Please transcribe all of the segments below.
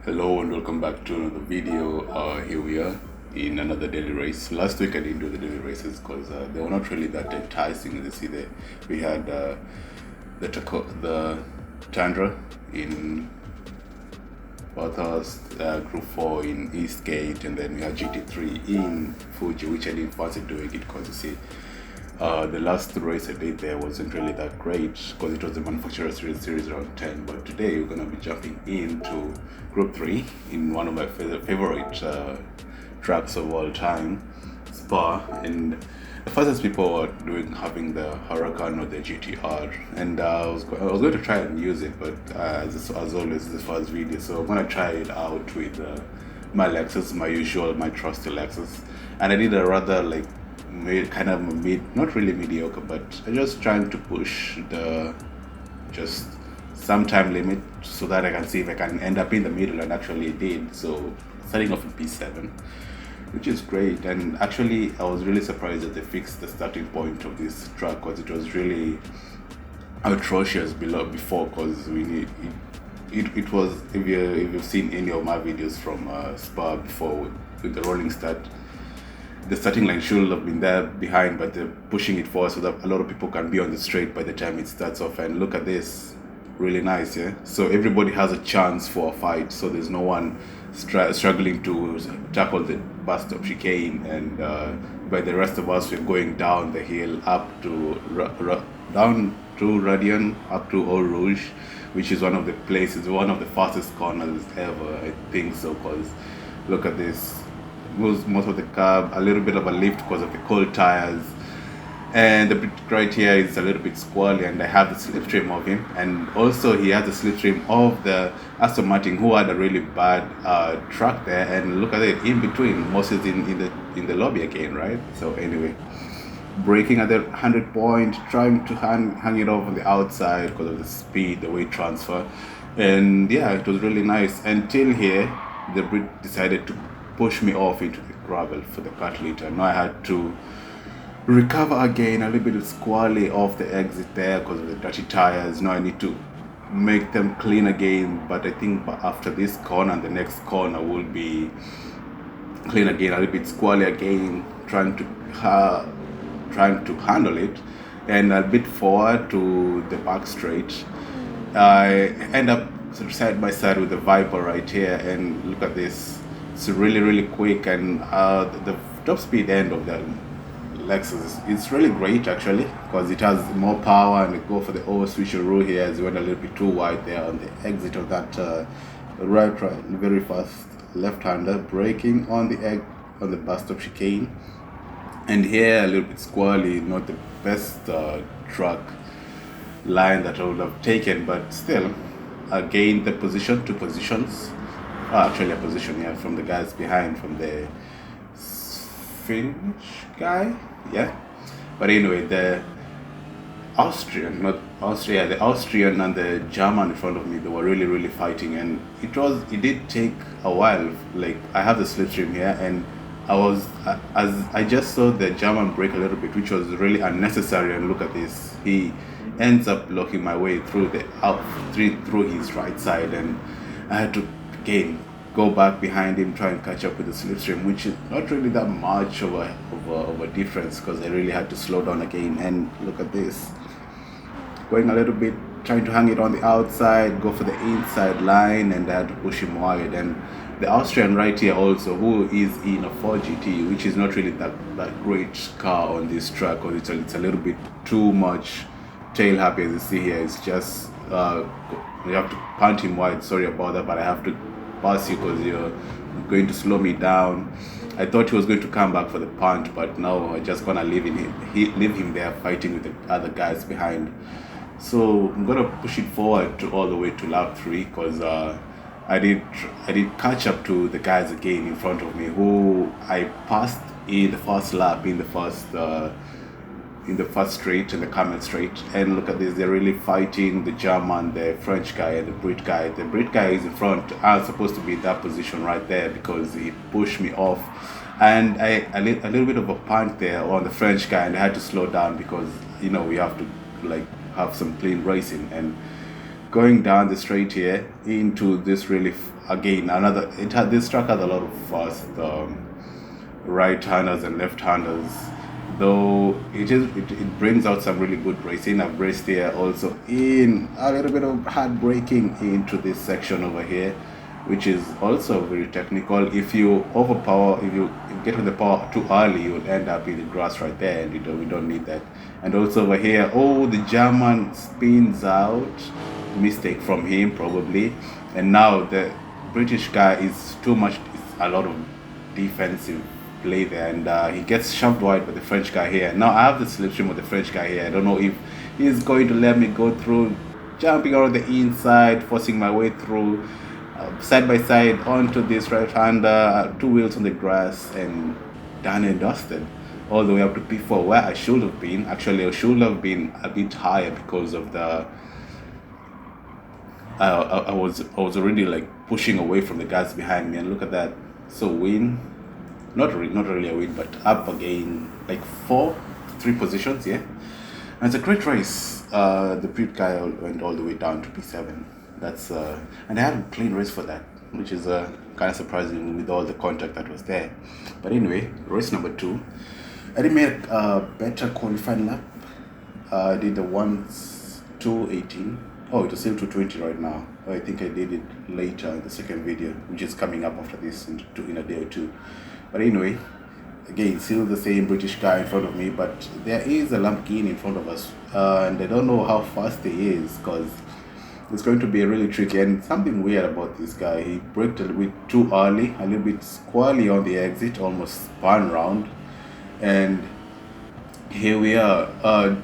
Hello and welcome back to another video. Here we are in another daily race. Last week I didn't do the daily races because they were not really that enticing. You see, there we had the Chandra in Bathurst, Group 4 in Eastgate, and then we had GT3 in Fuji, which I didn't fancy doing it because you see, the last race I did there wasn't really that great because it was the manufacturer series round 10. But today we're going to be jumping into Group 3 in one of my favorite tracks of all time, Spa. And the fastest people were having the Huracan or the GTR, and I was going to try and use it, but as always, this is the first video, so I'm going to try it out with my Lexus, my trusty Lexus. And I did a rather like not really mediocre, but I'm just trying to push the just some time limit so that I can see if I can end up in the middle, and actually did. So starting off in P7, which is great. And actually I was really surprised that they fixed the starting point of this track because it was really atrocious before, because we need it was, if you've seen any of my videos from Spa before with the rolling start, the starting line should have been there behind, but they're pushing it forward so that a lot of people can be on the straight by the time it starts off. And look at this, really nice, yeah. So everybody has a chance for a fight, so there's no one struggling to tackle the bus stop chicane, and by the rest of us we're going down the hill up to down to Radian, up to Eau Rouge, which is one of the fastest corners ever, I think so, because look at this, most of the curb, a little bit of a lift because of the cold tires, and the bit right here is a little bit squally, and I have the slipstream of him, and also he has the slipstream of the Aston Martin, who had a really bad track there. And look at it, in between, Moses in the lobby again, right? So anyway, braking at the 100 point, trying to hang it off on the outside because of the speed, the weight transfer. And yeah, it was really nice until here the Brit decided to push me off into the gravel for the cut liter. Now I had to recover again, a little bit of squally off the exit there because of the dirty tires. Now I need to make them clean again, but I think after this corner and the next corner will be clean again, a little bit squally again, trying to handle it, and a bit forward to the back straight. I end up side by side with the Viper right here, and look at this. It's really quick, and the top speed end of the Lexus, it's really great actually, because it has more power, and it go for the switcheroo here as it went a little bit too wide there on the exit of that right, very fast left-hander, braking on the bus stop chicane. And here a little bit squally, not the best truck line that I would have taken, but still I gained the position, 2 positions. Actually a position here from the guys behind, from the Finnish guy, yeah. But anyway, the Austrian and the German in front of me, they were really fighting, and it did take a while. Like, I have the slipstream here, and as I just saw the German brake a little bit, which was really unnecessary. And look at this, he ends up blocking my way through through his right side, and I had to again go back behind him, try and catch up with the slipstream, which is not really that much of a difference, because I really had to slow down again. And look at this, going a little bit, trying to hang it on the outside, go for the inside line, and I had to push him wide. And the Austrian right here also, who is in a 4GT, which is not really that great car on this track, because it's a little bit too much tail happy, as you see here. It's just you have to punt him wide. Sorry about that, but I have to pass you because you're going to slow me down. I thought he was going to come back for the punt, but no, I just gonna leave him there fighting with the other guys behind. So I'm gonna push it forward to all the way to lap 3, because I did catch up to the guys again in front of me, who I passed in the first lap, in the first straight, in the Camel straight. And look at this, they're really fighting, the German, the French guy, and the Brit guy. The Brit guy is in front. I was supposed to be in that position right there because he pushed me off, and a little bit of a punt there on the French guy, and I had to slow down because we have to like have some clean racing. And going down the straight here into this really again, this track has a lot of fast right-handers and left-handers. Though it brings out some really good racing. I've raced here also in a little bit of hard braking into this section over here, which is also very technical. If you get to the power too early, you'll end up in the grass right there, and we don't need that. And also over here, the German spins out, mistake from him probably, and now the British guy is too much. It's a lot of defensive play there, and he gets shoved wide by the French guy here. Now I have the slipstream of the French guy here. I don't know if he's going to let me go through, jumping around the inside, forcing my way through, side by side onto this right-hander, 2 wheels on the grass, and done and dusted. All the way up to P4, where I should have been. Actually, I should have been a bit higher because of the. I was already like pushing away from the guys behind me, and look at that. So win. Not really a win, but up again, like 3 positions, yeah. And it's a great race. The Brit guy went all the way down to P7. That's and I had a clean race for that, which is kind of surprising with all the contact that was there. But anyway, race number 2. I did make a better qualifying lap. I did the 2:18. Oh, it was still 2:20 right now. I think I did it later in the second video, which is coming up after this in a day or two. But anyway, again, still the same British guy in front of me, but there is a Lamborghini in front of us, and I don't know how fast he is, because it's going to be really tricky. And something weird about this guy, he braked a little bit too early, a little bit squally on the exit, almost spun round, and here we are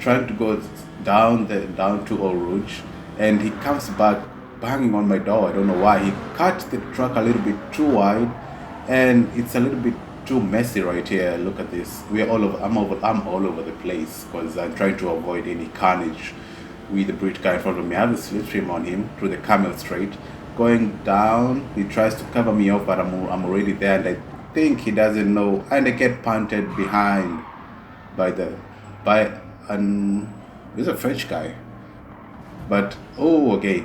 trying to go down to Eau Rouge, and he comes back banging on my door. I don't know why. He cut the track a little bit too wide, and it's a little bit too messy right here. Look at this. I'm all over the place because I'm trying to avoid any carnage with the Brit guy in front of me. I have a slipstream on him through the Camel Straight. Going down, he tries to cover me off, but I'm already there, and I think he doesn't know, and I get punted behind by he's a French guy. But okay,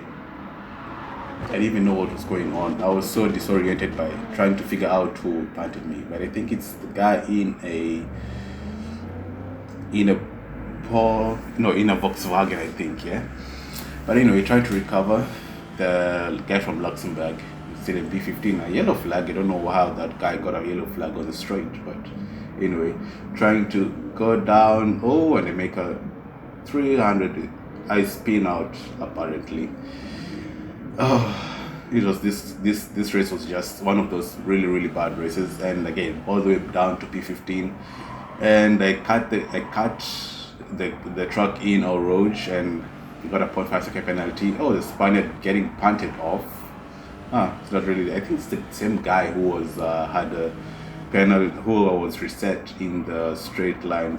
I didn't even know what was going on. I was so disoriented by trying to figure out who punted me. But I think it's the guy in a Volkswagen, I think, yeah. But anyway, trying to recover. The guy from Luxembourg, still in B15, a yellow flag. I don't know how that guy got a yellow flag on the straight, but anyway, trying to go down. And I make a 300. I spin out apparently. It was this race was just one of those really bad races, and again all the way down to P15, and I cut the truck in Eau Rouge, and we got a 0.5-second penalty. The Spaniard getting punted off. It's not really. I think it's the same guy who was had a penalty, who was reset in the straight line,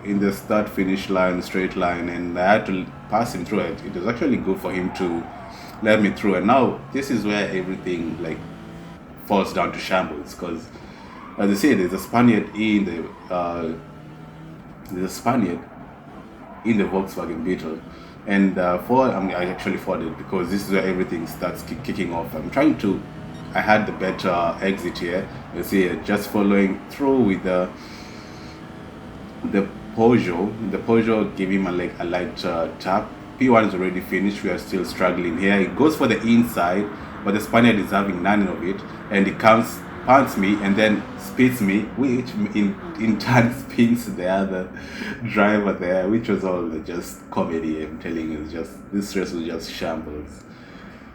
in the start finish line, straight line, and I had to pass him through it. It was actually good for him to let me through, and now this is where everything like falls down to shambles, because as I say, there's a Spaniard in the Volkswagen Beetle, and I actually fought it because this is where everything starts kicking off. I had the better exit here. You see, just following through with the Peugeot gave him a light tap. P1 is already finished. We are still struggling here. He goes for the inside, but the Spaniard is having none of it, and he punts me and then spits me, which in turn spins the other driver there, which was all just comedy. I'm telling you, this race was just shambles.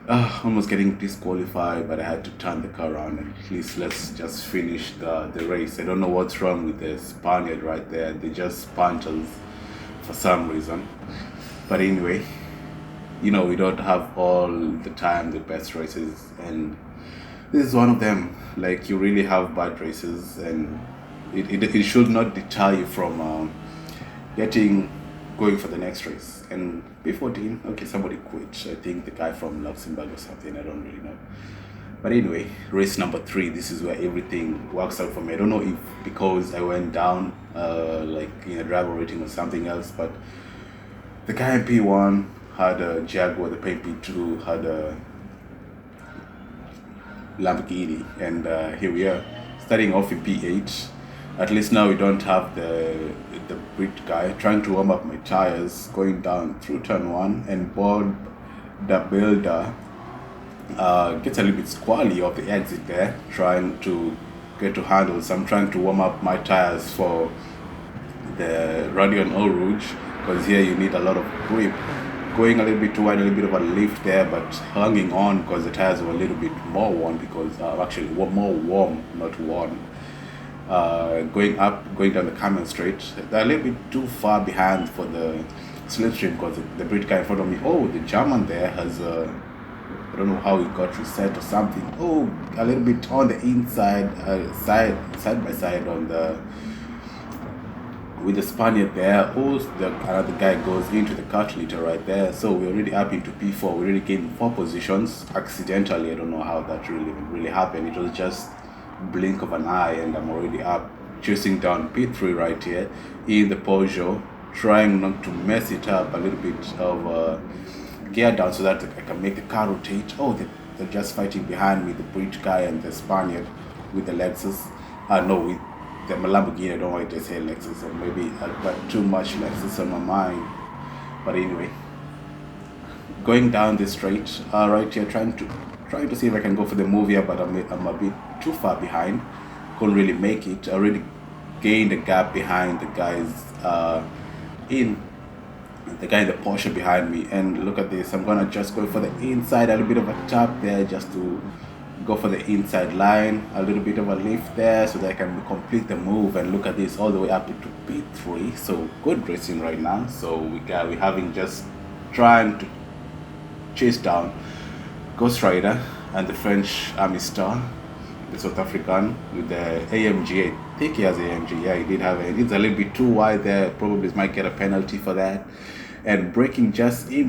Almost getting disqualified, but I had to turn the car around and at least let's just finish the race. I don't know what's wrong with the Spaniard right there. They just punch us for some reason. But anyway, we don't have all the time the best races, and this is one of them. Like, you really have bad races, and it should not deter you from going for the next race. And B14, okay, somebody quit. I think the guy from Luxembourg or something, I don't really know. But anyway, race number 3, this is where everything works out for me. I don't know if because I went down like in a driver rating or something else, but the guy in P1 had a Jaguar, the paint P2 had a Lamborghini, and here we are, starting off in P8. At least now we don't have the Brit guy trying to warm up my tires, going down through turn 1, and Bob the builder gets a little bit squally of the exit there, trying to get to handles. I'm trying to warm up my tires for the Radion Eau Rouge, because here you need a lot of grip. Going a little bit too wide, a little bit of a lift there, but hanging on because the tires were a little bit more worn, because actually more warm, not worn. Going down the Camel Straight, they're a little bit too far behind for the slipstream, because the Brit guy in front of me, oh, the German there has I don't know how he got reset or something. Oh, a little bit on the inside, side by side on the with the Spaniard there. Oh, another guy goes into the calculator right there. So we're already up into P4. We already gained 4 positions accidentally. I don't know how that really happened. It was just blink of an eye, and I'm already up, chasing down P3 right here in the Peugeot, trying not to mess it up. A little bit of gear down so that I can make the car rotate. Oh, they're just fighting behind me, the Brit guy and the Spaniard with the Lexus. No, with the Lamborghini. I don't want to say Lexus, or maybe I've got too much Lexus on my mind. But anyway, going down this straight right here, trying to see if I can go for the move here, but I'm a bit too far behind. Couldn't really make it. I already gained a gap behind the guys the guy in the Porsche behind me. And look at this, I'm gonna just go for the inside, a little bit of a tap there just to go for the inside line, a little bit of a lift there so that I can complete the move. And look at this, all the way up into P3. So good racing right now. So we're having just trying to chase down Ghost Rider and the French Army Star, the South African with the AMG. I think he has AMG. Yeah, he did have it. It's a little bit too wide there. Probably might get a penalty for that. And braking just the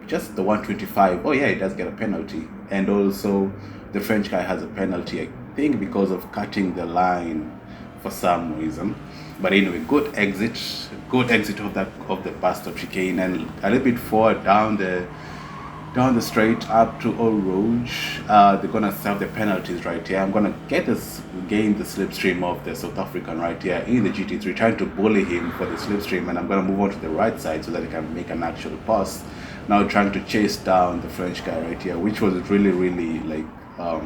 125. Oh yeah, he does get a penalty. And also the French guy has a penalty, I think, because of cutting the line for some reason. But anyway, good exit of the bus stop chicane, and a little bit forward down the straight up to Eau Rouge. They're gonna serve the penalties right here. I'm gonna gain the slipstream of the South African right here in the GT3, trying to bully him for the slipstream, and I'm gonna move on to the right side so that I can make an actual pass. Now trying to chase down the French guy right here, which was really like a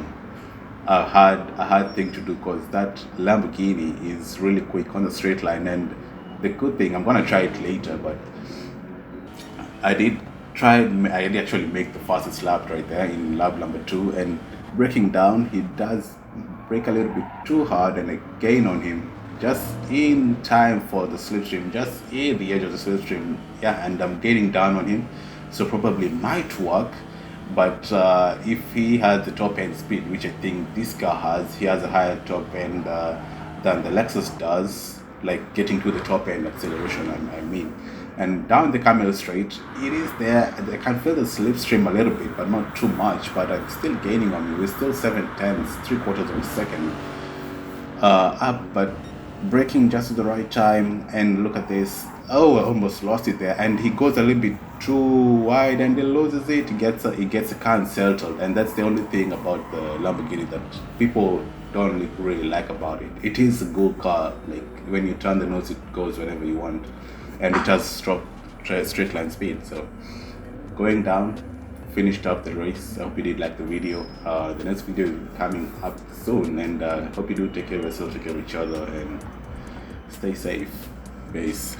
hard thing to do, because that Lamborghini is really quick on the straight line. And the good thing, I'm gonna try it later, but I did actually make the fastest lap right there in lap number 2. And breaking down, he does brake a little bit too hard, and I gain on him just in time for the slipstream, just in the edge of the slipstream. Yeah, and I'm gaining down on him, so probably might work. But if he has the top end speed, which I think this car has, he has a higher top end than the Lexus does, like getting to the top end acceleration, I mean. And down the Camel Straight, it is there. I can feel the slipstream a little bit, but not too much. But I'm still gaining on you. We're still 7/10, 3/4 of a second up, but braking just at the right time. And look at this. Oh, I almost lost it there. And he goes a little bit too wide, and he loses it. He gets a car unsettled, and that's the only thing about the Lamborghini that people don't really like about it. It is a good car. Like when you turn the nose, it goes whenever you want. And it has straight line speed. So going down, finished up the race. I hope you did like the video. The next video will be coming up soon, and hope you do take care of yourself, take care of each other, and stay safe. Peace.